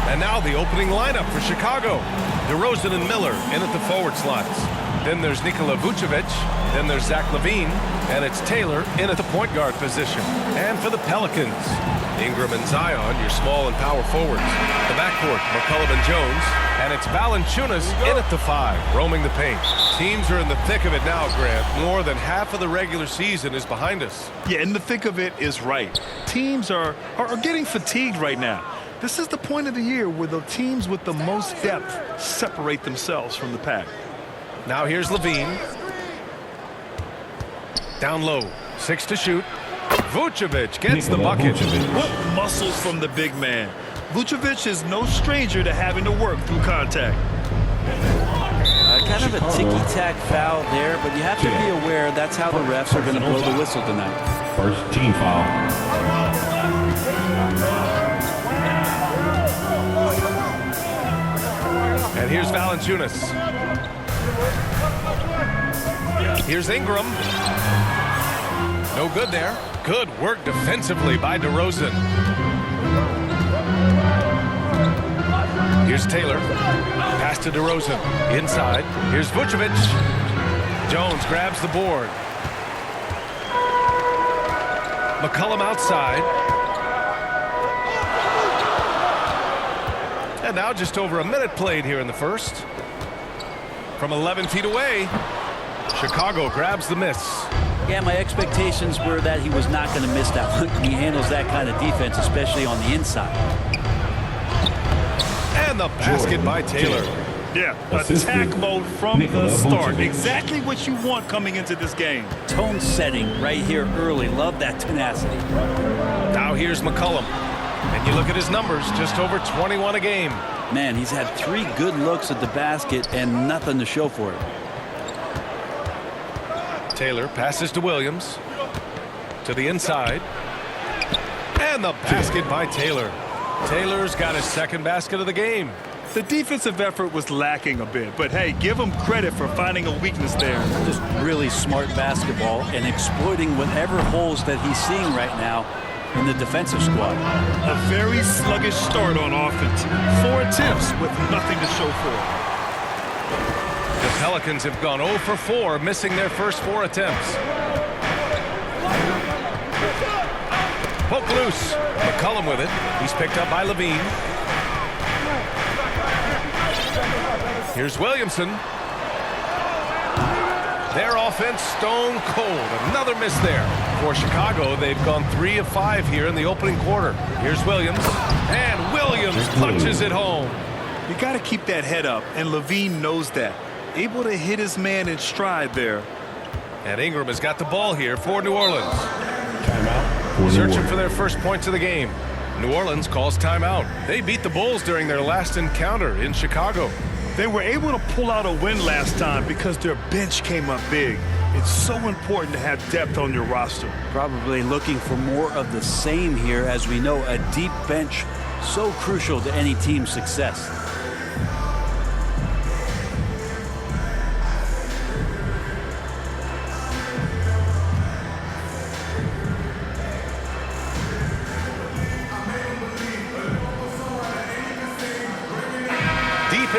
And now the opening lineup for Chicago. DeRozan and Miller in at the forward slots. Then there's Nikola Vucevic. Then there's Zach LaVine. And it's Taylor in at the point guard position. And for the Pelicans, Ingram and Zion, your small and power forwards. The backcourt, McCollum and Jones. And it's Valanciunas in at the 5, roaming the paint. Teams are in the thick of it now, Grant. More than half of the regular season is behind us. Yeah, in the thick of it is right. Teams are getting fatigued right now. This is the point of the year where the teams with the most depth separate themselves from the pack. Now here's LaVine. Down low, 6 to shoot. Vucevic gets the bucket. What muscles from the big man. Vucevic is no stranger to having to work through contact. Kind of a ticky-tack foul there, but you have to be aware that's how the refs are going to blow the whistle tonight. First team foul. And here's Valanciunas. Here's Ingram. No good there. Good work defensively by DeRozan. Here's Taylor. Pass to DeRozan. Inside. Here's Vucevic. Jones grabs the board. McCollum outside. And now just over a minute played here in the first. From 11 feet away, Chicago grabs the miss. Yeah, my expectations were that he was not going to miss that one. He handles that kind of defense, especially on the inside. And the basket by Taylor. Yeah, attack mode from the start. Exactly what you want coming into this game. Tone setting right here early. Love that tenacity. Now here's McCollum. And you look at his numbers, just over 21 a game. Man, he's had 3 good looks at the basket and nothing to show for it. Taylor passes to Williams. To the inside. And the basket by Taylor. Taylor's got his second basket of the game. The defensive effort was lacking a bit, but hey, give him credit for finding a weakness there. Just really smart basketball and exploiting whatever holes that he's seeing right now in the defensive squad. A very sluggish start on offense. 4 attempts with nothing to show for it. The Pelicans have gone 0 for 4, missing their first 4 attempts. Poke loose. McCollum with it. He's picked up by LaVine. Here's Williamson. Their offense stone cold. Another miss there. For Chicago, they've gone 3 of 5 here in the opening quarter. Here's Williams. And Williams punches it home. You got to keep that head up, and LaVine knows that. Able to hit his man in stride there. And Ingram has got the ball here for New Orleans. Timeout. Searching for their first points of the game. New Orleans calls timeout. They beat the Bulls during their last encounter in Chicago. They were able to pull out a win last time because their bench came up big. It's so important to have depth on your roster. Probably looking for more of the same here. As we know, a deep bench so crucial to any team's success.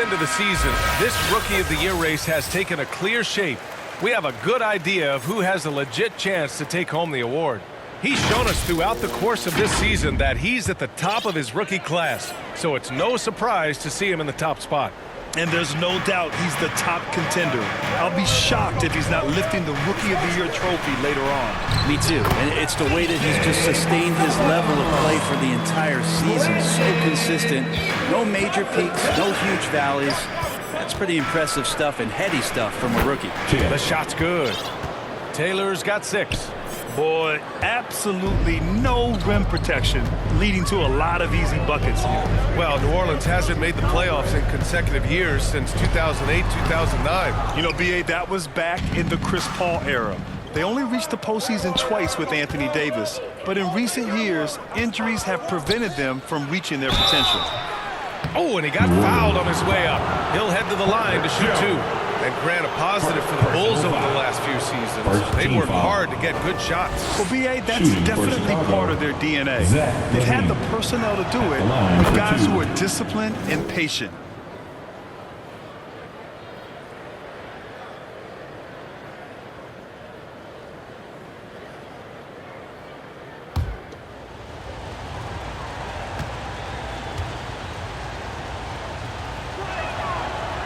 Into the season, this Rookie of the Year race has taken a clear shape. We have a good idea of who has a legit chance to take home the award. He's shown us throughout the course of this season that he's at the top of his rookie class, so it's no surprise to see him in the top spot. And there's no doubt he's the top contender. I'll be shocked if he's not lifting the Rookie of the Year trophy later on. Me too. And it's the way that he's just sustained his level of play for the entire season. So consistent. No major peaks, no huge valleys. That's pretty impressive stuff and heady stuff from a rookie. The shot's good. Taylor's got 6. Boy, absolutely no rim protection, leading to a lot of easy buckets here. Well, New Orleans hasn't made the playoffs in consecutive years since 2008, 2009. You know, B.A., that was back in the Chris Paul era. They only reached the postseason twice with Anthony Davis, but in recent years, injuries have prevented them from reaching their potential. Oh, and he got fouled on his way up. He'll head to the line to shoot 2. And Grant, a positive for the Bulls over the last few seasons. They've worked hard to get good shots. Well, B.A., that's definitely part of their DNA. They've had the personnel to do it with guys who are disciplined and patient.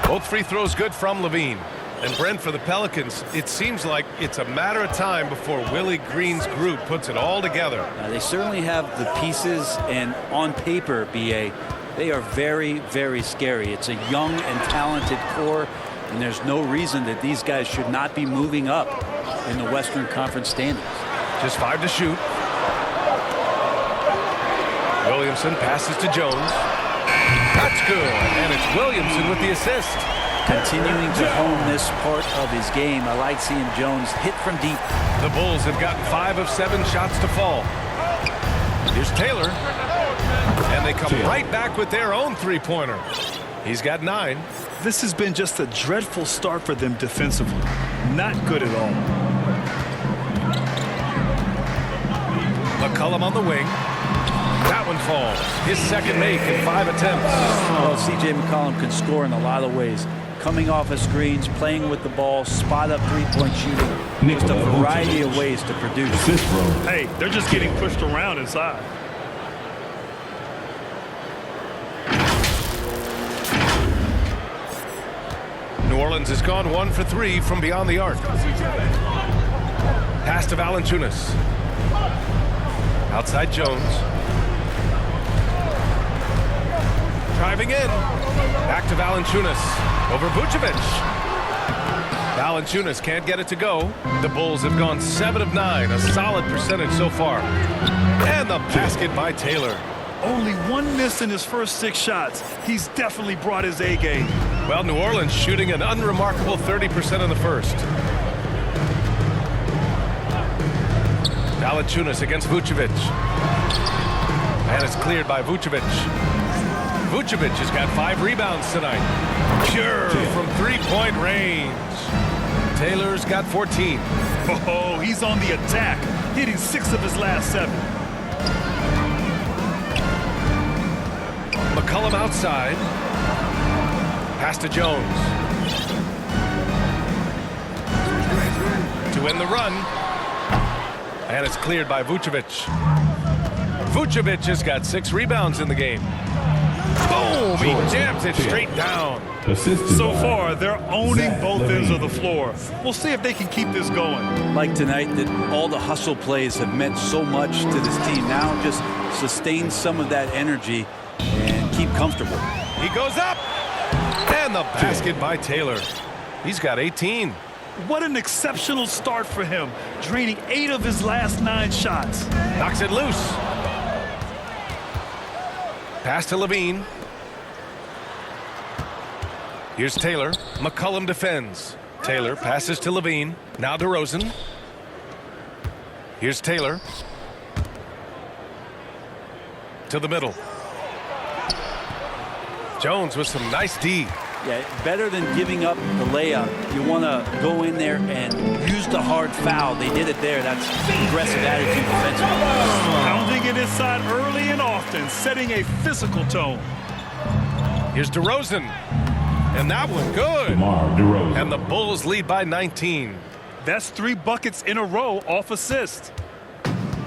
Both free throws good from Levine. And Brent, for the Pelicans, it seems like it's a matter of time before Willie Green's group puts it all together. They certainly have the pieces, and on paper, B.A., they are very, very scary. It's a young and talented core, and there's no reason that these guys should not be moving up in the Western Conference standings. Just 5 to shoot. Williamson passes to Jones. That's good, and it's Williamson with the assist. Continuing to hone this part of his game. I like seeing Jones hit from deep. The Bulls have gotten 5 of 7 shots to fall. Here's Taylor, and they come right back with their own three-pointer. He's got 9. This has been just a dreadful start for them defensively. Not good at all. McCollum on the wing. That one falls. His second make in 5 attempts. Well, C.J. McCollum can score in a lot of ways. Coming off of screens, playing with the ball, spot-up three-point shooting. Just a variety of ways to produce. Hey, they're just getting pushed around inside. New Orleans has gone 1 for 3 from beyond the arc. Pass to Valanciunas. Outside Jones. Driving in. Back to Valanciunas. Over Vucevic. Valanciunas can't get it to go. The Bulls have gone 7 of 9, a solid percentage so far. And the basket by Taylor. Only 1 miss in his first 6 shots. He's definitely brought his A game. Well, New Orleans shooting an unremarkable 30% in the first. Valanciunas against Vucevic. And it's cleared by Vucevic. Vucevic has got 5 rebounds tonight. Pure from three-point range. Taylor's got 14. Oh, he's on the attack, hitting 6 of his last 7. McCollum outside. Pass to Jones. To win the run. And it's cleared by Vucevic. Vucevic has got 6 rebounds in the game. Boom! He jams it straight down. So far, they're owning both ends of the floor. We'll see if they can keep this going. Like tonight, that all the hustle plays have meant so much to this team. Now just sustain some of that energy and keep comfortable. He goes up. And the basket by Taylor. He's got 18. What an exceptional start for him, draining 8 of his last 9 shots. Knocks it loose. Pass to Levine. Here's Taylor. McCollum defends. Taylor passes to Levine. Now DeRozan. Here's Taylor. To the middle. Jones with some nice D. Yeah, better than giving up the layup. You want to go in there and use the hard foul. They did it there. That's aggressive attitude defensively. Pounding it inside early and often, setting a physical tone. Here's DeRozan. And that one good. DeRozan. And the Bulls lead by 19. That's 3 buckets in a row off assist.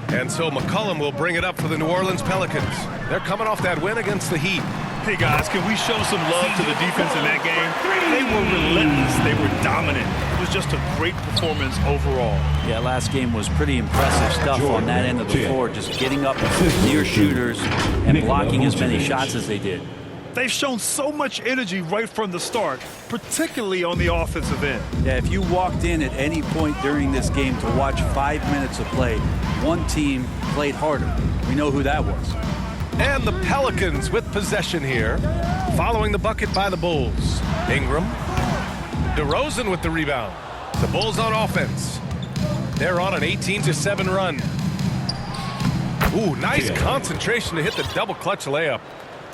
And so McCollum will bring it up for the New Orleans Pelicans. They're coming off that win against the Heat. Hey guys, can we show some love to the defense in that game? They were relentless. They were dominant. It was just a great performance overall. Yeah, last game was pretty impressive stuff on that end of the floor. Just getting up near shooters and blocking as many shots as they did. They've shown so much energy right from the start, particularly on the offensive end. Yeah, if you walked in at any point during this game to watch 5 minutes of play, one team played harder. We know who that was. And the Pelicans with possession here, following the bucket by the Bulls. Ingram. DeRozan with the rebound. The Bulls on offense. They're on an 18-7 run. Ooh, nice concentration to hit the double clutch layup.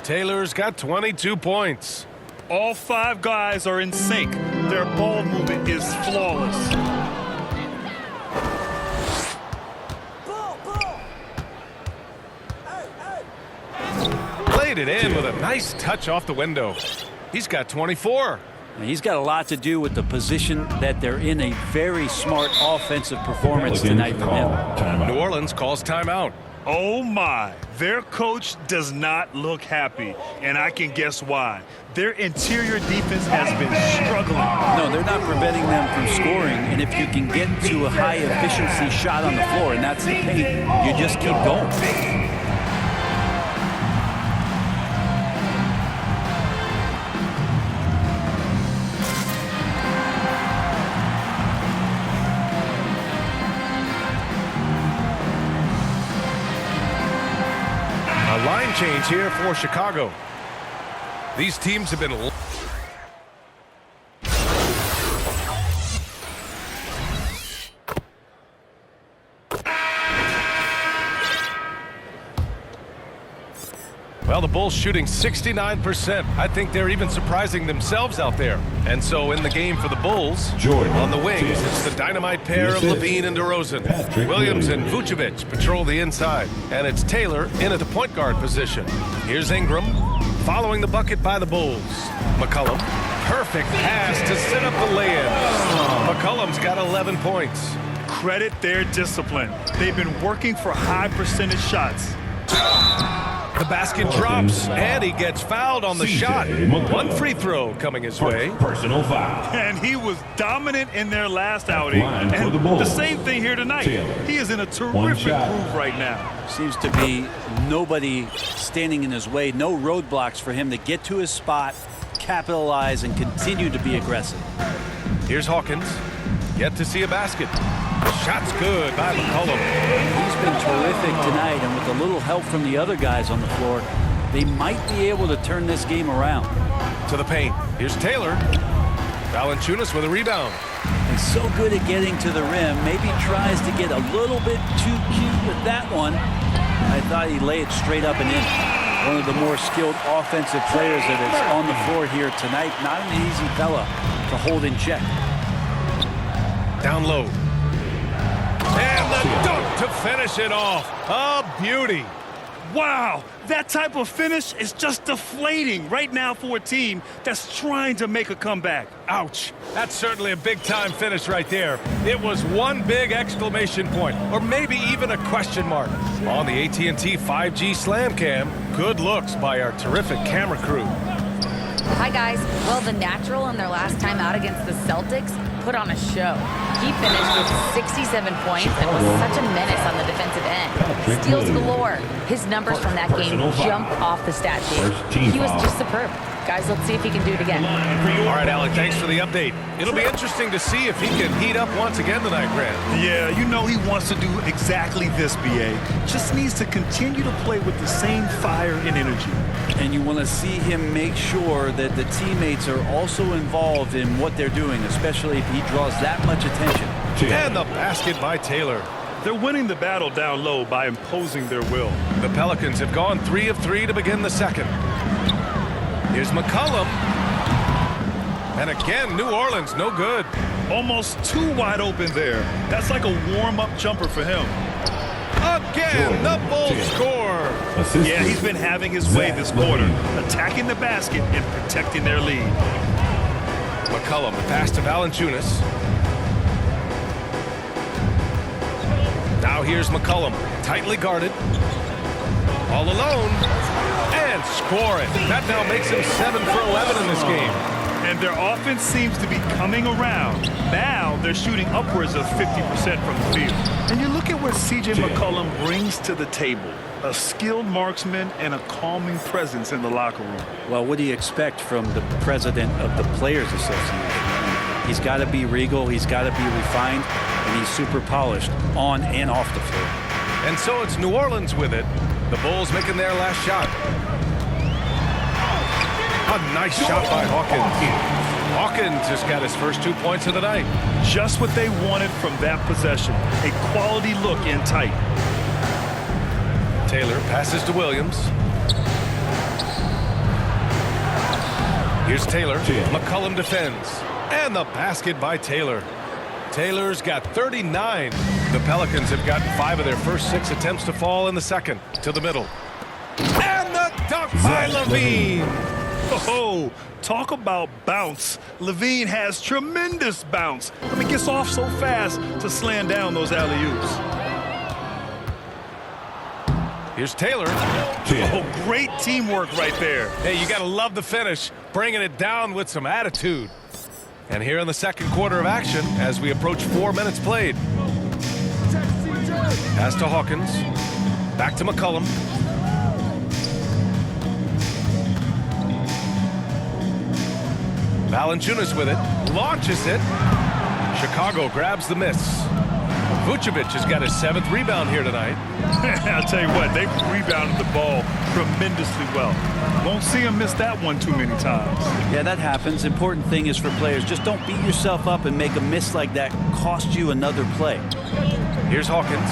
Taylor's got 22 points. All 5 guys are in sync. They're Their ball movement is flawless. Played it in with a nice touch off the window. He's got 24. And he's got a lot to do with the position that they're in. A very smart offensive performance tonight from him. New Orleans calls timeout. Oh my, their coach does not look happy, and I can guess why. Their interior defense has been struggling. No, they're not preventing them from scoring, and if you can get to a high efficiency shot on the floor, and that's the paint, you just keep going. A line change here for Chicago. These teams have been... Well, the Bulls shooting 69%. I think they're even surprising themselves out there. And so in the game for the Bulls, on the wings, it's the dynamite pair of Levine and DeRozan. Williams and Vucevic patrol the inside. And it's Taylor in at the point guard position. Here's Ingram following the bucket by the Bulls. McCollum, perfect pass to set up the lay-in. McCollum's got 11 points. Credit their discipline. They've been working for high percentage shots. The basket drops, and he gets fouled on the shot. One free throw coming his way. Personal foul. And he was dominant in their last outing. And the same thing here tonight. He is in a terrific groove right now. Seems to be nobody standing in his way, no roadblocks for him to get to his spot, capitalize, and continue to be aggressive. Here's Hawkins. Yet to see a basket. Shot's good by McCollum. He's been terrific tonight, and with a little help from the other guys on the floor, they might be able to turn this game around. To the paint. Here's Taylor. Valanciunas with a rebound. He's so good at getting to the rim. Maybe tries to get a little bit too cute with that one. I thought he'd lay it straight up and in. One of the more skilled offensive players that is on the floor here tonight. Not an easy fella to hold in check. Down low. And the dunk to finish it off. A beauty. Wow, that type of finish is just deflating right now for a team that's trying to make a comeback. Ouch. That's certainly a big-time finish right there. It was one big exclamation point, or maybe even a question mark. On the AT&T 5G Slam Cam, good looks by our terrific camera crew. Hi, guys. Well, the Natural in their last time out against the Celtics put on a show. He finished with 67 points and was such a menace on the defensive end. Steals galore. His numbers from that game jump off the stat sheet. He was just superb. Guys, let's see if he can do it again. All right, Alec, thanks for the update. It'll be interesting to see if he can heat up once again tonight, Grant. Yeah, you know he wants to do exactly this, BA. Just needs to continue to play with the same fire and energy. And you want to see him make sure that the teammates are also involved in what they're doing, especially if he draws that much attention. And the basket by Taylor. They're winning the battle down low by imposing their will. The Pelicans have gone 3 of 3 to begin the second. Here's McCollum. And again, New Orleans, no good. Almost too wide open there. That's like a warm-up jumper for him. Again, the Bulls score. Yeah, he's been having his way this quarter, attacking the basket and protecting their lead. McCollum, pass to Valanciunas. Now here's McCollum, tightly guarded. All alone. And score it. That now makes him 7 for 11 in this game. And their offense seems to be coming around. Now they're shooting upwards of 50% from the field. And you look at what C.J. McCollum brings to the table. A skilled marksman and a calming presence in the locker room. Well, what do you expect from the president of the Players Association? He's got to be regal, he's got to be refined, and he's super polished on and off the floor. And so it's New Orleans with it. The Bulls making their last shot. A nice shot by Hawkins. Hawkins just got his first 2 points of the night. Just what they wanted from that possession. A quality look in tight. Taylor passes to Williams. Here's Taylor. McCollum defends. And the basket by Taylor. Taylor's got 39. The Pelicans have gotten 5 of their first 6 attempts to fall in the second. To the middle. And the dunk by Levine. Oh, talk about bounce. Levine has tremendous bounce. I mean, gets off so fast to slam down those alley-oops. Here's Taylor. Oh, great teamwork right there. Hey, you got to love the finish, bringing it down with some attitude. And here in the second quarter of action, as we approach 4 minutes played. Pass to Hawkins. Back to McCollum. Valanciunas with it. Launches it. Chicago grabs the miss. Vucevic has got his 7th rebound here tonight. I'll tell you what, they've rebounded the ball tremendously well. Won't see him miss that one too many times. Yeah, that happens. Important thing is for players, just don't beat yourself up and make a miss like that cost you another play. Here's Hawkins.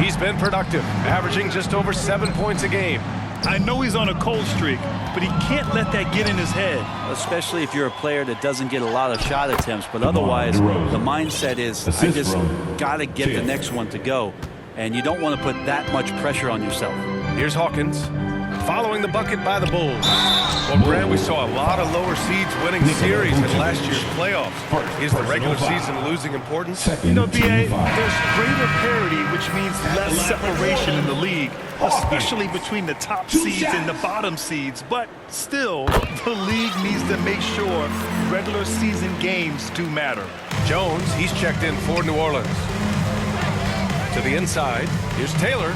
He's been productive, averaging just over 7 points a game. I know he's on a cold streak, but he can't let that get in his head. Especially if you're a player that doesn't get a lot of shot attempts, but otherwise the mindset is I just got to get the next one to go, and you don't want to put that much pressure on yourself. Here's Hawkins following the bucket by the Bulls. Well, Grant, we saw a lot of lower seeds winning series in last year's playoffs. Is the regular season losing importance? You know, B.A., there's greater parity, which means less separation in the league, especially between the top seeds and the bottom seeds. But still, the league needs to make sure regular season games do matter. Jones, he's checked in for New Orleans. To the inside, here's Taylor.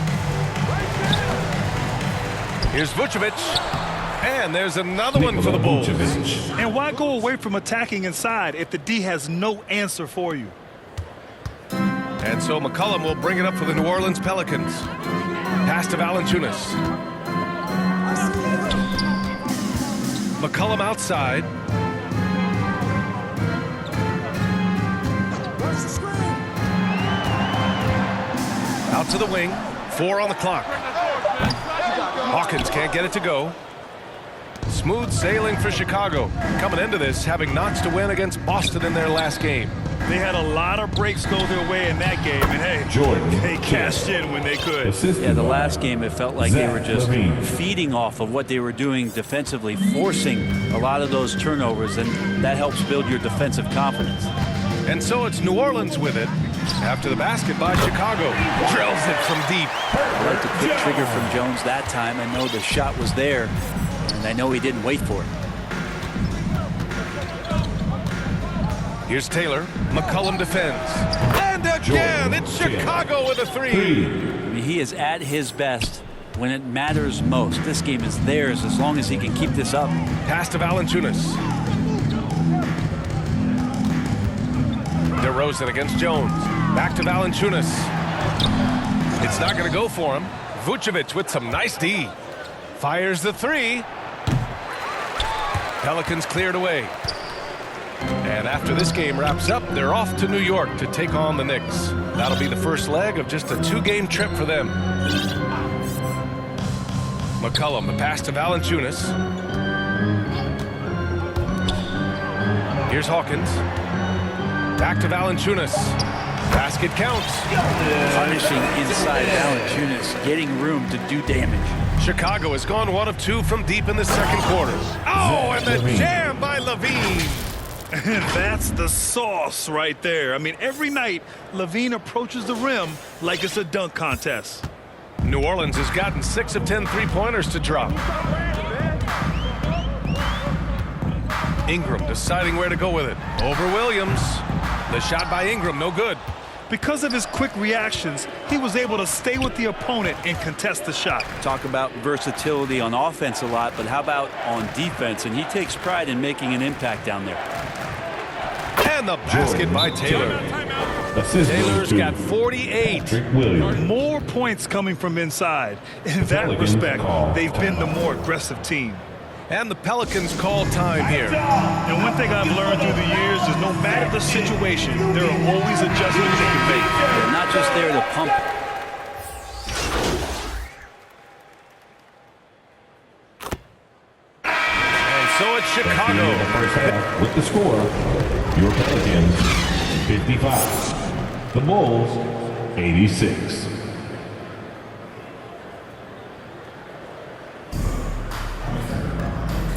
Here's Vucevic. And there's another one for the Bulls. And why go away from attacking inside if the D has no answer for you? And so McCollum will bring it up for the New Orleans Pelicans. Pass to Valanciunas. McCollum outside. Out to the wing. 4 on the clock. Hawkins can't get it to go. Smooth sailing for Chicago. Coming into this, having notched a win against Boston in their last game. They had a lot of breaks go their way in that game, and hey, they cashed in when they could. Yeah, the last game it felt like they were just feeding off of what they were doing defensively, forcing a lot of those turnovers, and that helps build your defensive confidence. And so it's New Orleans with it. After the basket by Chicago. Drills it from deep. I like the quick trigger from Jones that time. I know the shot was there, and I know he didn't wait for it. Here's Taylor. McCollum defends. And again, it's Chicago with a 3. I mean, he is at his best when it matters most. This game is theirs as long as he can keep this up. Pass to Valanciunas. DeRozan against Jones. Back to Valanciunas. It's not going to go for him. Vucevic with some nice D. Fires the 3. Pelicans cleared away. And after this game wraps up, they're off to New York to take on the Knicks. That'll be the first leg of just a 2-game trip for them. McCollum, the pass to Valanciunas. Here's Hawkins. Back to Valanciunas. Basket counts. Punishing inside Valanciunas, getting room to do damage. Chicago has gone 1 of 2 from deep in the second quarter. Oh, and the jam by Levine. And that's the sauce right there. I mean, every night, Levine approaches the rim like it's a dunk contest. New Orleans has gotten 6 of 10 3-pointers to drop. Ingram deciding where to go with it. Over Williams. The shot by Ingram, no good. Because of his quick reactions, he was able to stay with the opponent and contest the shot. Talk about versatility on offense a lot, but how about on defense? And he takes pride in making an impact down there. And the basket by Taylor. Taylor's got 48. More points coming from inside. In that respect, they've been the more aggressive team. And the Pelicans call time here. And one thing I've learned through the years is no matter the situation, there are always adjustments they can make. They're not just there to pump. And so So it's That's the Chicago. end of the first half with the score. Your Pelicans 55. The Bulls 86.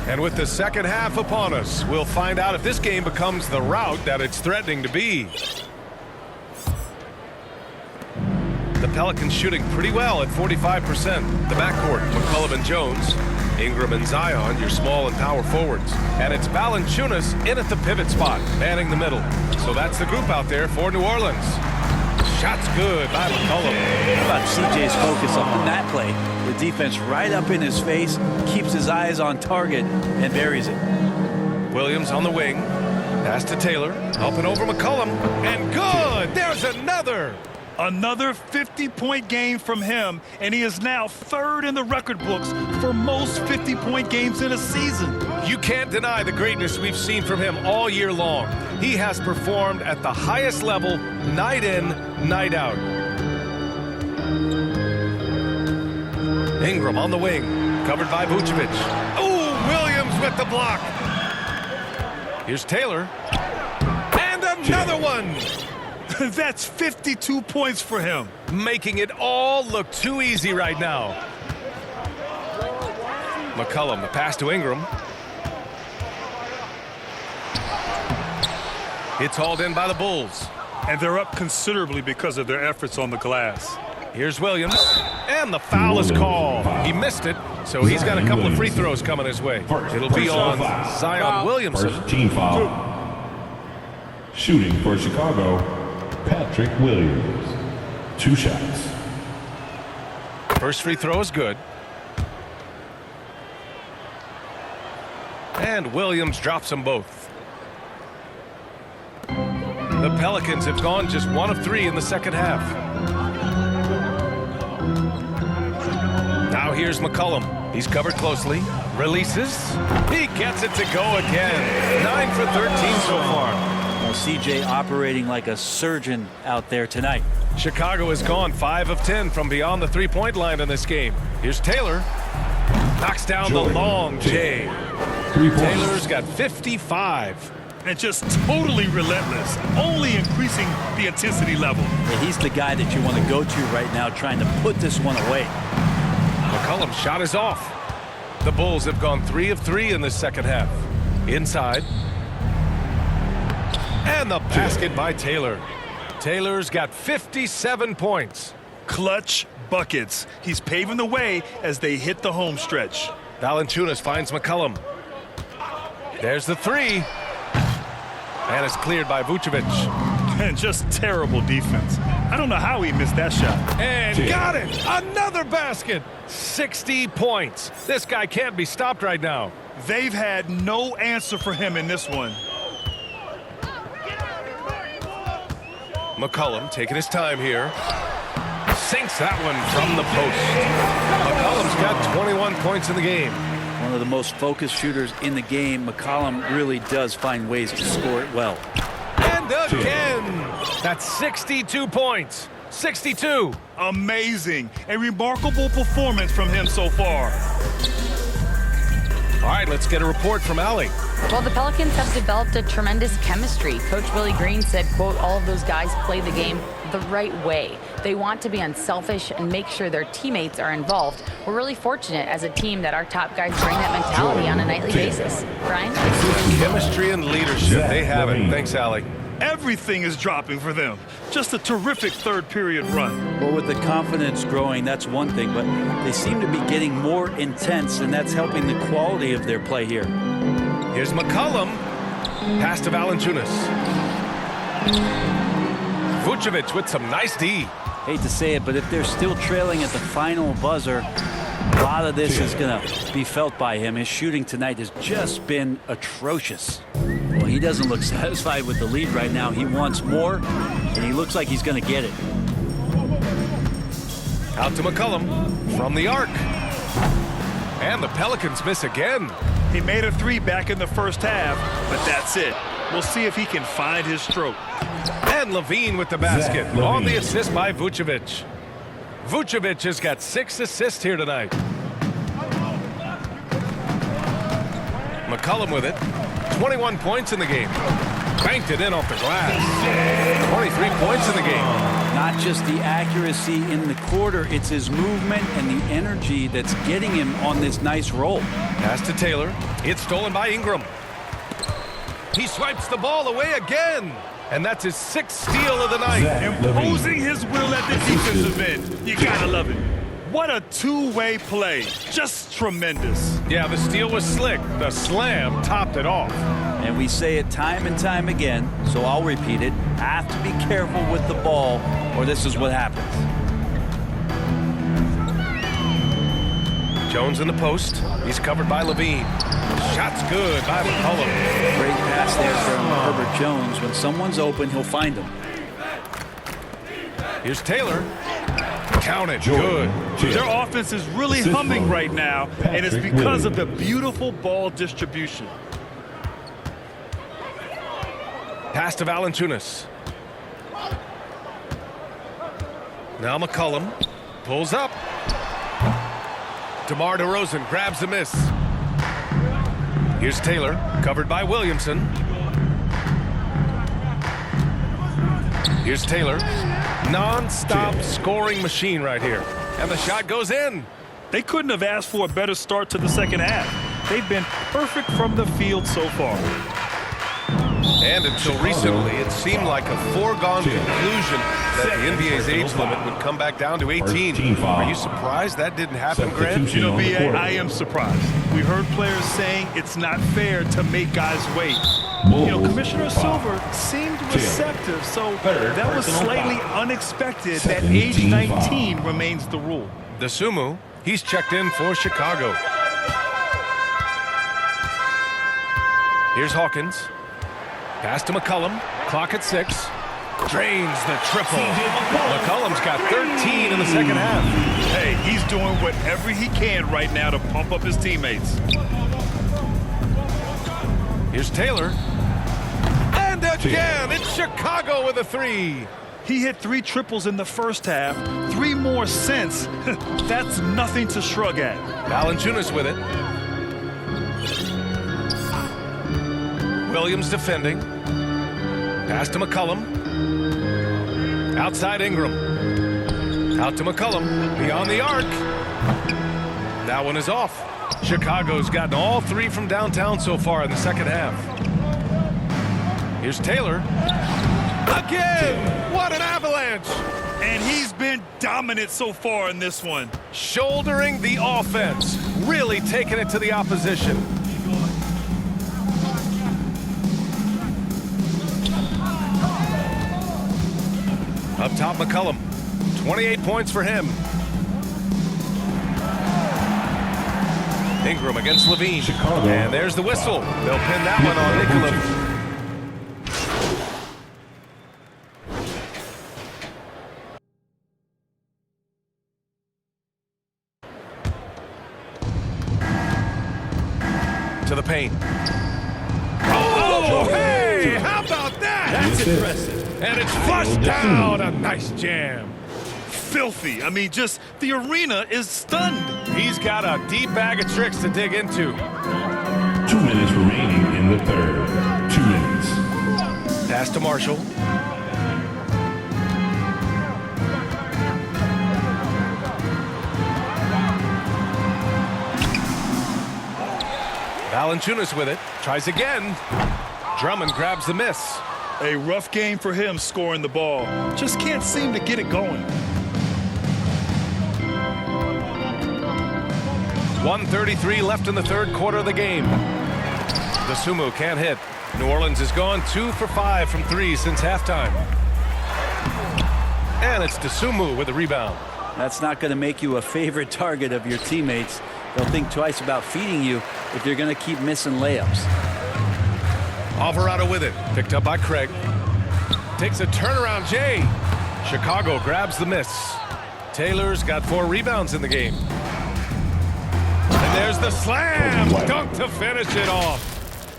And with the second half upon us, we'll find out if this game becomes the rout that it's threatening to be. The Pelicans shooting pretty well at 45%. The backcourt, McCollum and Jones. Ingram and Zion, your small and power forwards. And it's Valanciunas in at the pivot spot, manning the middle. So that's the group out there for New Orleans. Shot's good by McCollum. How about CJ's focus on that play? The defense right up in his face, keeps his eyes on target, and buries it. Williams on the wing. Pass to Taylor. Up and over McCollum. And good! There's another! Another 50-point game from him, and he is now third in the record books for most 50-point games in a season. You can't deny the greatness we've seen from him all year long. He has performed at the highest level, night in, night out. Ingram on the wing, covered by Vucevic. Oh, Williams with the block. Here's Taylor. And another one! That's 52 points for him. Making it all look too easy right now. McCollum, the pass to Ingram. It's hauled in by the Bulls. And they're up considerably because of their efforts on the glass. Here's Williams. And the foul is called. He missed it, so he's got a couple of free throws coming his way. It'll be on Zion Williamson. First team foul. Shooting for Chicago, Patrick Williams. 2 shots. First free throw is good. And Williams drops them both. The Pelicans have gone just 1 of 3 in the second half. Now here's McCollum. He's covered closely. Releases. He gets it to go again. 9 for 13 so far. Well, CJ operating like a surgeon out there tonight. Chicago has gone 5 of 10 from beyond the three-point line in this game. Here's Taylor. Knocks down the long J. 3 points. Taylor's got 55. And just totally relentless, only increasing the intensity level. Yeah, he's the guy that you want to go to right now, trying to put this one away. McCollum's shot is off. The Bulls have gone 3 of 3 in this second half. Inside. And the basket by Taylor. Taylor's got 57 points. Clutch buckets. He's paving the way as they hit the home stretch. Valanciunas finds McCollum. There's the 3. And it's cleared by Vucevic. And just terrible defense. I don't know how he missed that shot. And got it! Another basket! 60 points. This guy can't be stopped right now. They've had no answer for him in this one. McCollum taking his time here. Sinks that one from the post. McCollum's got 21 points in the game. One of the most focused shooters in the game. McCollum really does find ways to score it well. And again! That's 62 points. 62. Amazing. A remarkable performance from him so far. All right, let's get a report from Allie. Well, the Pelicans have developed a tremendous chemistry. Coach Willie Green said, quote, all of those guys play the game the right way. They want to be unselfish and make sure their teammates are involved. We're really fortunate as a team that our top guys bring that mentality on a nightly basis. Brian? Chemistry and leadership. They have it. Thanks, Allie. Everything is dropping for them. Just a terrific third period run. Well, with the confidence growing, that's one thing, but they seem to be getting more intense, and that's helping the quality of their play here. Here's McCollum. Pass to Valanciunas. Vucevic with some nice D. Hate to say it, but if they're still trailing at the final buzzer, a lot of this is going to be felt by him. His shooting tonight has just been atrocious. Well, he doesn't look satisfied with the lead right now. He wants more, and he looks like he's going to get it. Out to McCollum from the arc. And the Pelicans miss again. He made a 3 back in the first half, but that's it. We'll see if he can find his stroke. And Levine with the basket on the assist by Vucevic. Vucevic has got 6 assists here tonight. McCollum with it. 21 points in the game. Banked it in off the glass. 23 points in the game. Not just the accuracy in the quarter, it's his movement and the energy that's getting him on this nice roll. Pass to Taylor. It's stolen by Ingram. He swipes the ball away again. And that's his 6th steal of the night. Imposing his will at the defensive end. You gotta love it. What a two-way play. Just tremendous. Yeah, the steal was slick. The slam topped it off. And we say it time and time again, so I'll repeat it. Have to be careful with the ball, or this is what happens. Jones in the post. He's covered by Levine. Shot's good by McCollum. Great pass there from Herbert Jones. When someone's open, he'll find them. Here's Taylor. Count it. Good. Their offense is really humming right now, and it's because of the beautiful ball distribution. Pass to Valanciunas. Now McCollum pulls up. DeMar DeRozan grabs the miss. Here's Taylor, covered by Williamson. Here's Taylor. Non-stop scoring machine right here. And the shot goes in. They couldn't have asked for a better start to the second half. They've been perfect from the field so far. And until recently, it seemed like a foregone conclusion that the NBA's age limit would come back down to 18. Are you surprised that didn't happen, Grant? You know, B.A., I am surprised. We heard players saying it's not fair to make guys wait. You know, Commissioner Silver seemed receptive, so that was slightly unexpected that age 19 remains the rule. Dosunmu, he's checked in for Chicago. Here's Hawkins. Pass to McCollum. Clock at 6. Drains the triple. McCollum's got 13 in the second half. Hey, he's doing whatever he can right now to pump up his teammates. Here's Taylor. And again, it's Chicago with a 3. He hit 3 triples in the first half, 3 more since. That's nothing to shrug at. Valanciunas with it. Williams defending. Pass to McCollum. Outside Ingram. Out to McCollum. Beyond the arc. That one is off. Chicago's gotten all 3 from downtown so far in the second half. Here's Taylor. Again! What an avalanche! And he's been dominant so far in this one. Shouldering the offense. Really taking it to the opposition. Up top, McCollum. 28 points for him. Ingram against Levine. Chicago. And there's the whistle. They'll pin that one on Nikola. To the paint. Oh, hey! How about that? That's impressive. And it's flushed down. A nice jam. Filthy. I mean, just the arena is stunned. He's got a deep bag of tricks to dig into. 2 minutes remaining in the third. 2 minutes. Pass to Marshall. Valanciunas with it. Tries again. Drummond grabs the miss. A rough game for him scoring the ball. Just can't seem to get it going. 1:33 left in the third quarter of the game. Dosunmu can't hit. New Orleans has gone 2 for 5 from 3 since halftime. And it's Dosunmu with the rebound. That's not going to make you a favorite target of your teammates. They'll think twice about feeding you if you're going to keep missing layups. Alvarado with it. Picked up by Craig. Takes a turnaround Jay. Chicago grabs the miss. Taylor's got 4 rebounds in the game. And there's the slam. Dunk to finish it off.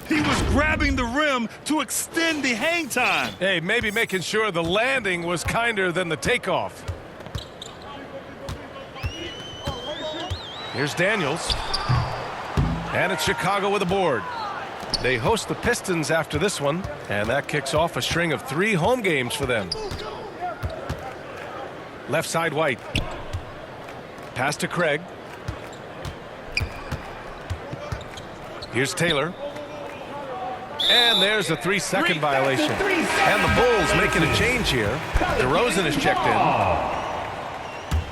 He was grabbing the rim to extend the hang time. Hey, maybe making sure the landing was kinder than the takeoff. Here's Daniels. And it's Chicago with a board. They host the Pistons after this one, and that kicks off a string of 3 home games for them. Left side White. Pass to Craig. Here's Taylor. And there's a 3-second violation. And the Bulls making a change here. DeRozan is checked in.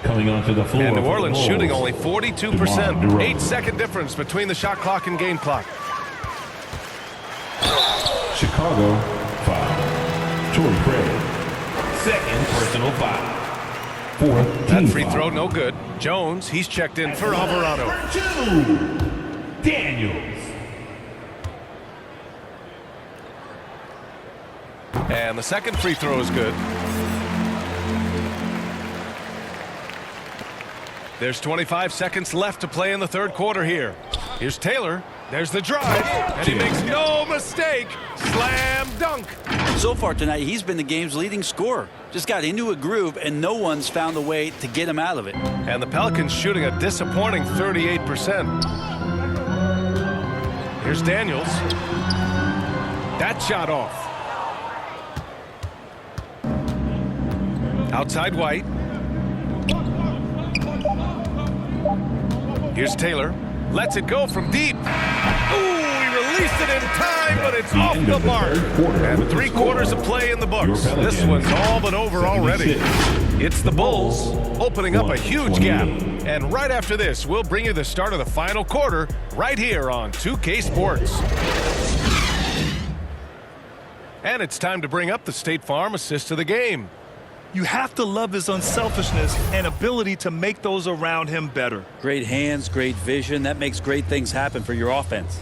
Coming onto the floor. And New Orleans Bulls, shooting only 42%. 8-second difference between the shot clock and game clock. Chicago, foul. Torrey Craig. Second personal foul. Fourth That team free foul. throw no good. Jones, he's checked in for Alvarado. Number 2, Daniels. And the second free throw is good. There's 25 seconds left to play in the third quarter here. Here's Taylor. There's the drive. And he makes no mistake. Slam dunk. So far tonight, he's been the game's leading scorer. Just got into a groove, and no one's found a way to get him out of it. And the Pelicans shooting a disappointing 38%. Here's Daniels. That shot off. Outside White. Here's Taylor. Lets it go from deep. Ooh, he released it in time, but it's off the mark. And 3 quarters of play in the books. This one's all but over already. It's the Bulls opening up a huge gap. And right after this, we'll bring you the start of the final quarter right here on 2K Sports. And it's time to bring up the State Farm assist of the game. You have to love his unselfishness and ability to make those around him better. Great hands, great vision. That makes great things happen for your offense.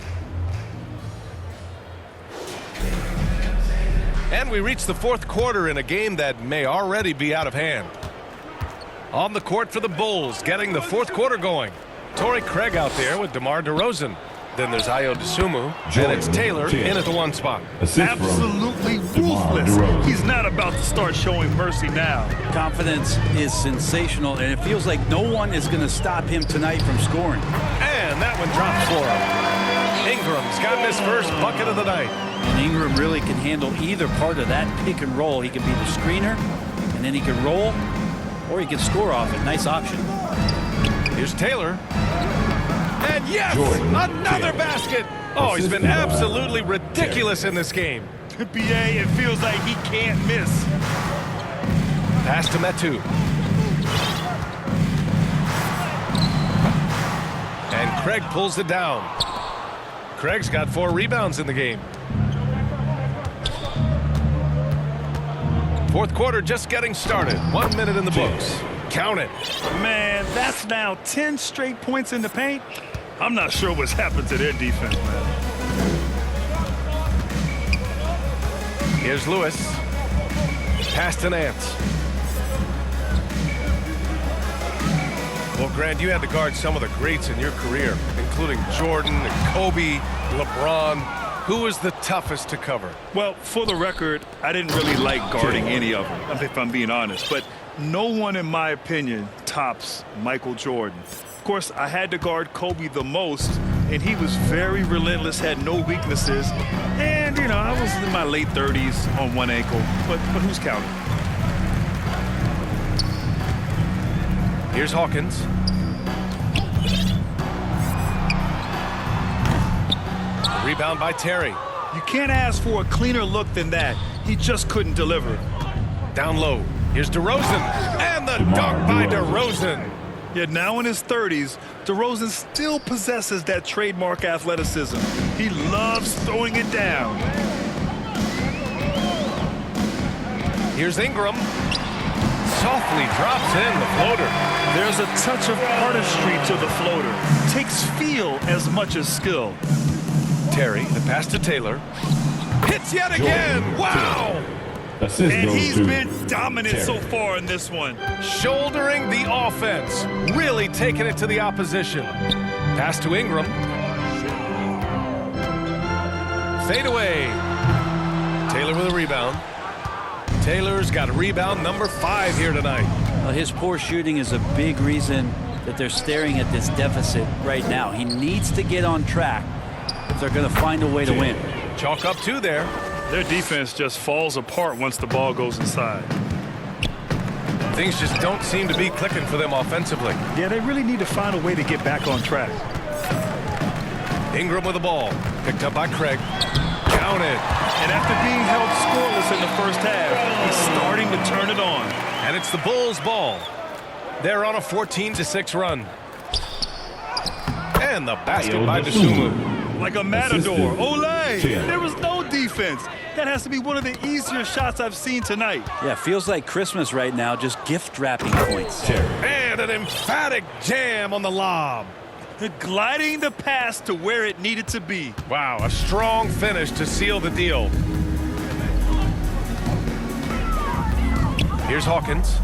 And we reach the fourth quarter in a game that may already be out of hand. On the court for the Bulls, getting the fourth quarter going. Torrey Craig out there with DeMar DeRozan. Then there's Ayo Dosunmu, and it's Taylor in at the 1 spot. Absolutely ruthless. He's not about to start showing mercy now. Confidence is sensational, and it feels like no one is going to stop him tonight from scoring. And that one drops for him. Ingram's gotten his first bucket of the night. And Ingram really can handle either part of that pick and roll. He can be the screener, and then he can roll, or he can score off it. Nice option. Here's Taylor. And yes, another basket. Oh, he's been absolutely ridiculous in this game. BA, it feels like he can't miss. Pass to Metu. And Craig pulls it down. Craig's got 4 rebounds in the game. Fourth quarter just getting started. 1 minute in the books. Count it. Man, that's now 10 straight points in the paint. I'm not sure what's happened to their defense, man. Here's Lewis. Pass to Nance. Well, Grant, you had to guard some of the greats in your career, including Jordan and Kobe, LeBron. Who was the toughest to cover? Well, for the record, I didn't really like guarding any of them, if I'm being honest. But no one, in my opinion, tops Michael Jordan. Of course, I had to guard Kobe the most, and he was very relentless, had no weaknesses. And, you know, I was in my late 30s on one ankle, but who's counting? Here's Hawkins. Rebound by Terry. You can't ask for a cleaner look than that. He just couldn't deliver. Down low. Here's DeRozan. And the dunk by DeRozan. Yet now in his 30s, DeRozan still possesses that trademark athleticism. He loves throwing it down. Here's Ingram. Softly drops in the floater. There's a touch of artistry to the floater. Takes feel as much as skill. Terry, the pass to Taylor. Hits yet again. Wow! And he's been dominant so far in this one. Shouldering the offense. Really taking it to the opposition. Pass to Ingram. Fade away. Taylor with a rebound. Taylor's got a rebound number 5 here tonight. Well, his poor shooting is a big reason that they're staring at this deficit right now. He needs to get on track. if they're going to find a way to win. Chalk up 2 there. Their defense just falls apart once the ball goes inside. Things just don't seem to be clicking for them offensively. Yeah, they really need to find a way to get back on track. Ingram with the ball. Picked up by Craig. Counted. And after being held scoreless in the first half, he's starting to turn it on. And it's the Bulls' ball. They're on a 14-6 run. And the basket by Dosunmu. Like a matador. Olé! There was no defense. That has to be one of the easier shots I've seen tonight. Yeah, feels like Christmas right now, just gift wrapping points. And an emphatic jam on the lob. Gliding the pass to where it needed to be. Wow, a strong finish to seal the deal. Here's Hawkins.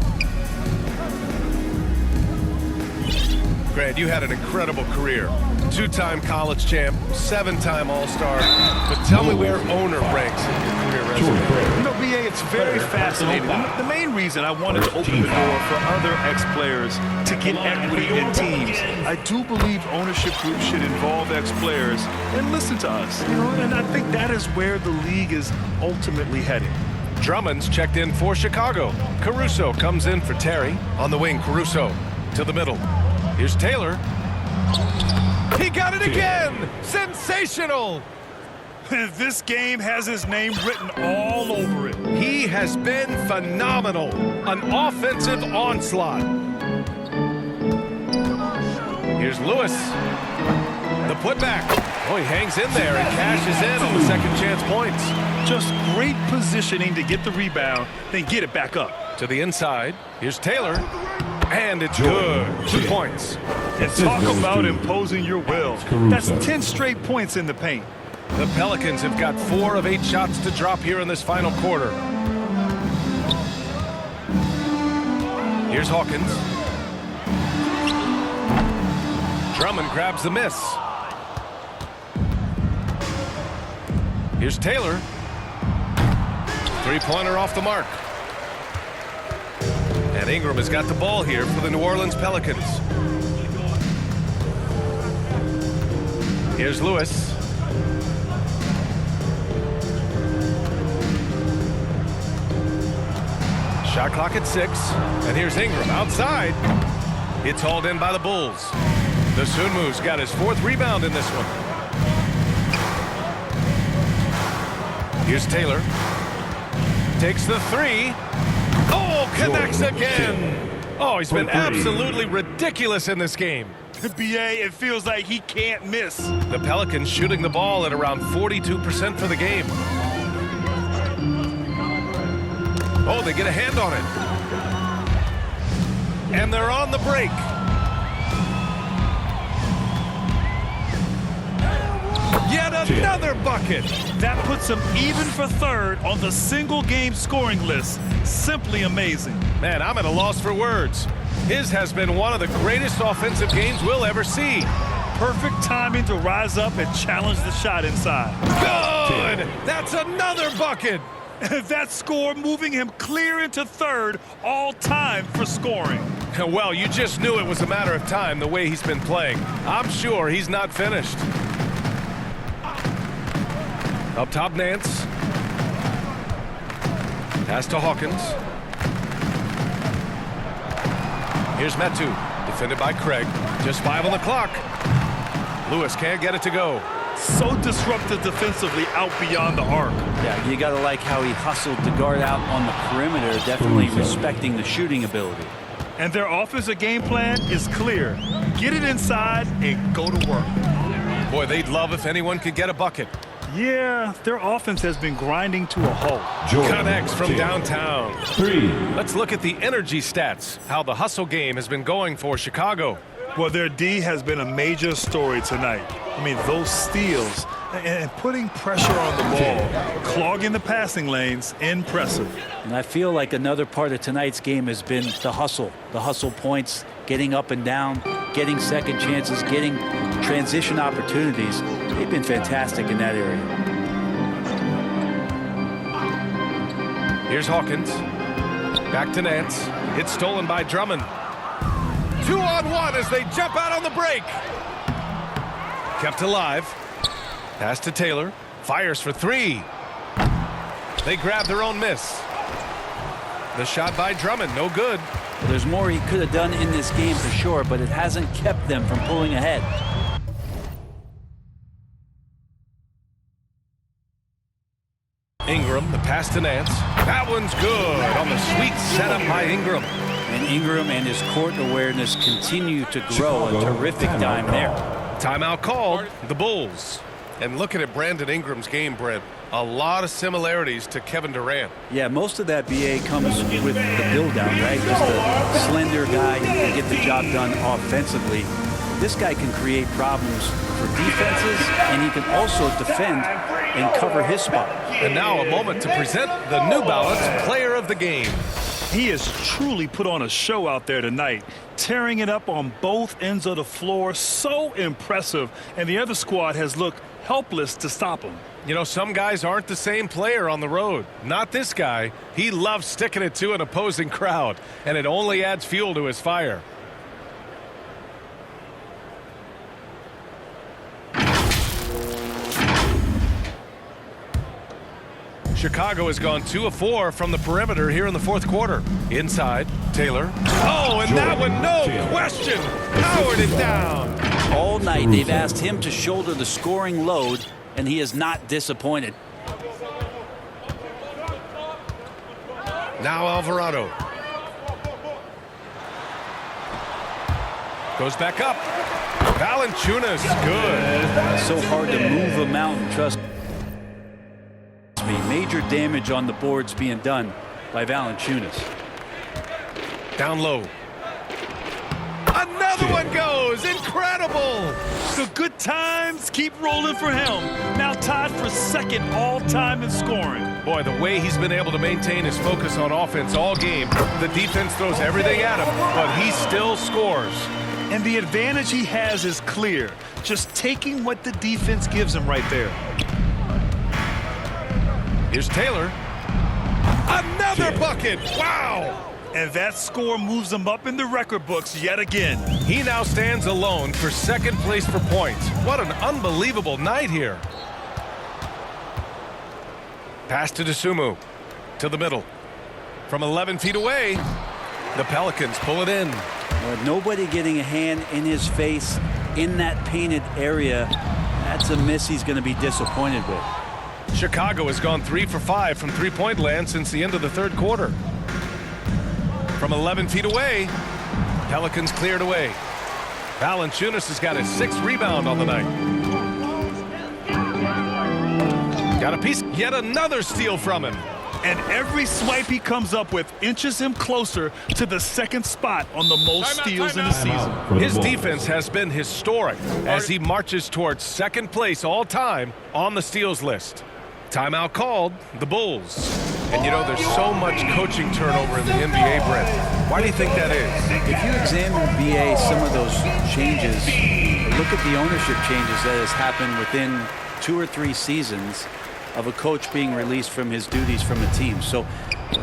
Grant, you had an incredible career. 2-time college champ, 7-time All-Star. But tell me where owner ranks in your career resume. You know, BA, it's very fascinating. The main reason I wanted to open the door for other ex-players to get equity in teams. I do believe ownership groups should involve ex-players and listen to us. You know, and I think that is where the league is ultimately heading. Drummond's checked in for Chicago. Caruso comes in for Terry. On the wing, Caruso to the middle. Here's Taylor. He got it again! Sensational! This game has his name written all over it. He has been phenomenal. An offensive onslaught. Here's Lewis. The putback. Oh, he hangs in there and cashes in on the second chance points. Just great positioning to get the rebound, then get it back up. To the inside. Here's Taylor. And it's good. 2 points. And talk about imposing your will. That's 10 straight points in the paint. The Pelicans have got 4 of 8 shots to drop here in this final quarter. Here's Hawkins. Drummond grabs the miss. Here's Taylor. 3-pointer off the mark. And Ingram has got the ball here for the New Orleans Pelicans. Here's Lewis. Shot clock at 6. And here's Ingram outside. It's hauled in by the Bulls. Dosunmu's got his 4th rebound in this one. Here's Taylor. Takes the 3. Oh, connects again. Oh, he's been absolutely ridiculous in this game. BA, it feels like he can't miss. The Pelicans shooting the ball at around 42% for the game. Oh, they get a hand on it. And they're on the break. Yet another bucket. That puts him even for 3rd on the single-game scoring list. Simply amazing. Man, I'm at a loss for words. His has been one of the greatest offensive games we'll ever see. Perfect timing to rise up and challenge the shot inside. Good! That's another bucket. That score moving him clear into 3rd all-time for scoring. Well, you just knew it was a matter of time the way he's been playing. I'm sure he's not finished. Up top, Nance. Pass to Hawkins. Here's Metu, defended by Craig. Just 5 on the clock. Lewis can't get it to go. So disruptive defensively out beyond the arc. Yeah, you got to like how he hustled to guard out on the perimeter, definitely respecting the shooting ability. And their offensive game plan is clear. Get it inside and go to work. Boy, they'd love if anyone could get a bucket. Yeah, their offense has been grinding to a halt. Connects from downtown. 3. Let's look at the energy stats, how the hustle game has been going for Chicago. Well, their D has been a major story tonight. I mean, those steals and putting pressure on the ball, clogging the passing lanes, impressive. And I feel like another part of tonight's game has been the hustle points, getting up and down, getting second chances, getting transition opportunities. They've been fantastic in that area. Here's Hawkins. Back to Nance. It's stolen by Drummond. 2-on-1 as they jump out on the break. Kept alive. Pass to Taylor. Fires for three. They grab their own miss. The shot by Drummond, no good. There's more he could have done in this game for sure, but it hasn't kept them from pulling ahead. Ingram, the pass to Nance. That one's good on the sweet setup by Ingram. And Ingram and his court awareness continue to grow. A terrific dime there. Timeout called, the Bulls. And looking at Brandon Ingram's game, Brent, a lot of similarities to Kevin Durant. Yeah, most of that BA comes with the build down, right? Just a slender guy who can get the job done offensively. This guy can create problems for defenses, and he can also defend and cover his spot. And now a moment to present the New Balance Player of the Game. He has truly put on a show out there tonight, tearing it up on both ends of the floor. So impressive, and the other squad has looked helpless to stop him. You know, some guys aren't the same player on the road. Not this guy. He loves sticking it to an opposing crowd, and it only adds fuel to his fire. Chicago has gone 2 of 4 from the perimeter here in the fourth quarter. Inside, Taylor. Oh, and that one, no question, powered it down. All night they've asked him to shoulder the scoring load, and he is not disappointed. Now Alvarado. Goes back up. Valanciunas, good. So hard to move him out, and trust me. Major damage on the boards being done by Valanciunas. Down low. Another one goes. Incredible. The good times keep rolling for him. Now tied for second all-time in scoring. Boy, the way he's been able to maintain his focus on offense all game. The defense throws everything at him, but he still scores. And the advantage he has is clear. Just taking what the defense gives him right there. Here's Taylor. Another bucket. Wow. And that score moves him up in the record books yet again. He now stands alone for second place for points. What an unbelievable night here. Pass to Dosunmu. To the middle. From 11 feet away, the Pelicans pull it in. Nobody getting a hand in his face in that painted area. That's a miss he's going to be disappointed with. Chicago has gone 3 for 5 from three-point land since the end of the third quarter. From 11 feet away, Pelicans cleared away. Valanciunas has got his 6th rebound on the night. Got a piece, yet another steal from him. And every swipe he comes up with inches him closer to the second spot on the most steals in the season. His defense has been historic as he marches towards second place all time on the steals list. Timeout called, the Bulls. And you know, there's so much coaching turnover in the NBA, Brent. Why do you think that is? If you examine BA, some of those changes, look at the ownership changes that has happened within 2 or 3 seasons of a coach being released from his duties from a team. So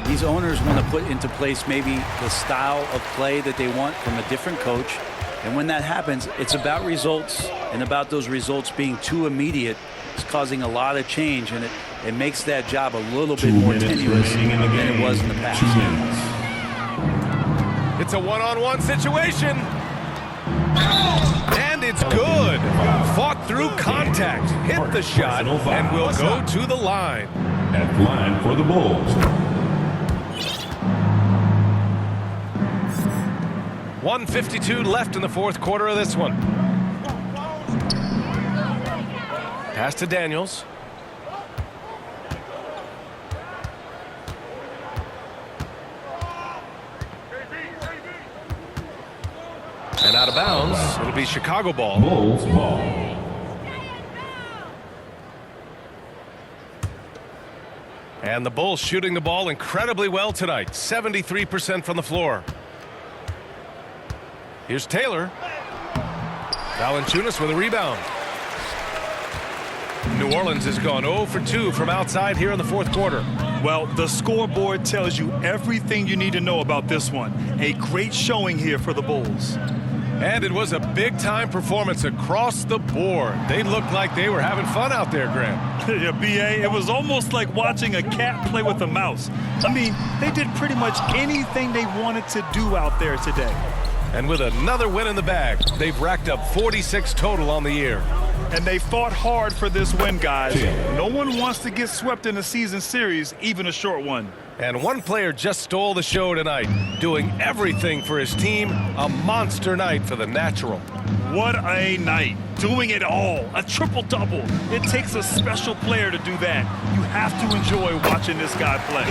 these owners want to put into place maybe the style of play that they want from a different coach. And when that happens, it's about results, and about those results being too immediate. It's causing a lot of change, and it makes that job a little bit more tenuous than it was in the past. It's a one-on-one situation. And it's good. Fought through contact, hit the shot, and will go to the line. At the line for the Bulls. 1:52 left in the fourth quarter of this one. Pass to Daniels. And out of bounds. It'll be Chicago ball. Bulls ball. And the Bulls shooting the ball incredibly well tonight. 73% from the floor. Here's Taylor. Valanciunas with a rebound. New Orleans has gone 0 for 2 from outside here in the fourth quarter. Well, the scoreboard tells you everything you need to know about this one. A great showing here for the Bulls. And it was a big-time performance across the board. They looked like they were having fun out there, Grant. Yeah, B.A., it was almost like watching a cat play with a mouse. I mean, they did pretty much anything they wanted to do out there today. And with another win in the bag, they've racked up 46 total on the year. And they fought hard for this win, guys. No one wants to get swept in a season series, even a short one. And one player just stole the show tonight, doing everything for his team. A monster night for the Natural. What a night. Doing it all. A triple-double. It takes a special player to do that. You have to enjoy watching this guy play.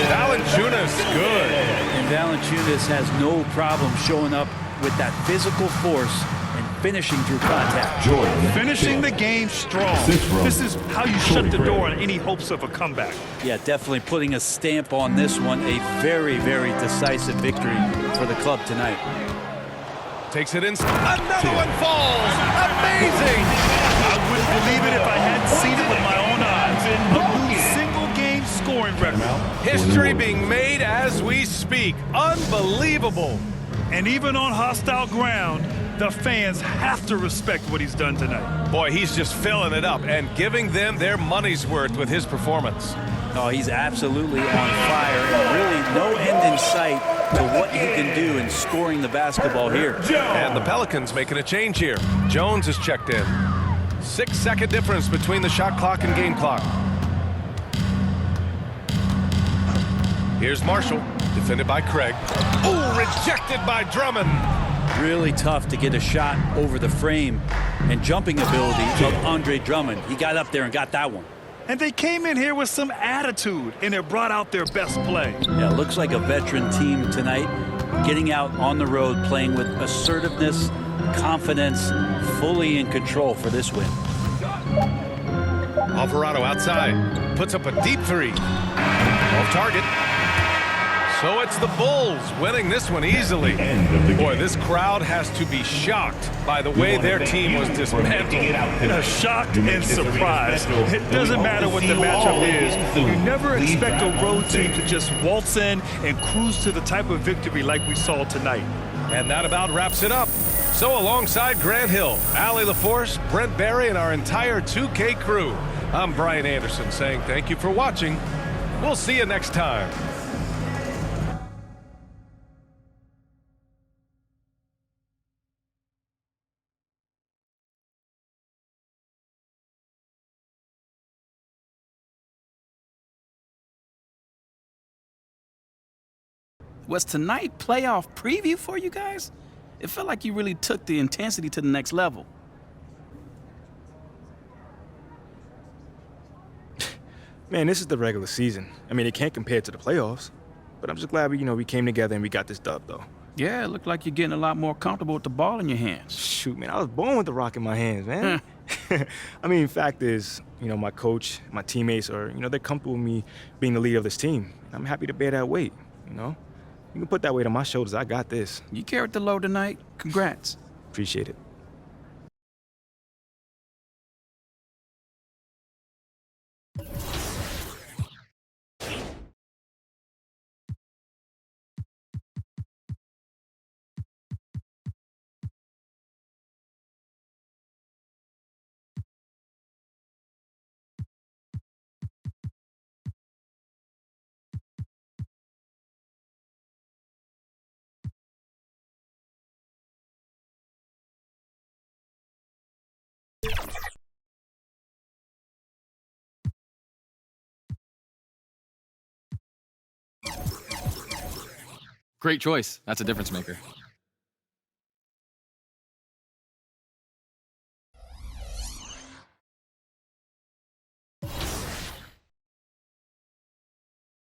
Valanciunas, good. And Valanciunas has no problem showing up with that physical force and finishing through contact. Jordan. Finishing the game strong. This is how you shut the door on any hopes of a comeback. Yeah, definitely putting a stamp on this one. A very, very decisive victory for the club tonight. Takes it in. Another one falls. Amazing. I wouldn't believe it if I hadn't seen it with my own eyes. A new single-game scoring record. History being made as we speak. Unbelievable. And even on hostile ground, the fans have to respect what he's done tonight. Boy, he's just filling it up and giving them their money's worth with his performance. Oh, he's absolutely on fire, and really no end in sight to what he can do in scoring the basketball here. And the Pelicans making a change here. Jones is checked in. 6-second difference between the shot clock and game clock. Here's Marshall, defended by Craig. Oh, rejected by Drummond. Really tough to get a shot over the frame and jumping ability of Andre Drummond. He got up there and got that one. And they came in here with some attitude, and it brought out their best play. Yeah, looks like a veteran team tonight, getting out on the road, playing with assertiveness, confidence, fully in control for this win. Alvarado outside, puts up a deep three. Off target. So it's the Bulls winning this one easily. Boy, this crowd has to be shocked by the way their team was dismantled. Shocked and surprised. It doesn't matter what the matchup is. You never expect a road team to just waltz in and cruise to the type of victory like we saw tonight. And that about wraps it up. So alongside Grant Hill, Allie LaForce, Brent Barry, and our entire 2K crew, I'm Brian Anderson saying thank you for watching. We'll see you next time. Was tonight playoff preview for you guys? It felt like you really took the intensity to the next level. Man, this is the regular season. I mean, it can't compare to the playoffs. But I'm just glad we came together and we got this dub, though. Yeah, it looked like you're getting a lot more comfortable with the ball in your hands. Shoot, man, I was born with the rock in my hands, man. I mean, fact is, my coach, my teammates are, they're comfortable with me being the leader of this team. I'm happy to bear that weight, You can put that weight on my shoulders. I got this. You carried the load tonight. Congrats. Appreciate it. Great choice. That's a difference maker.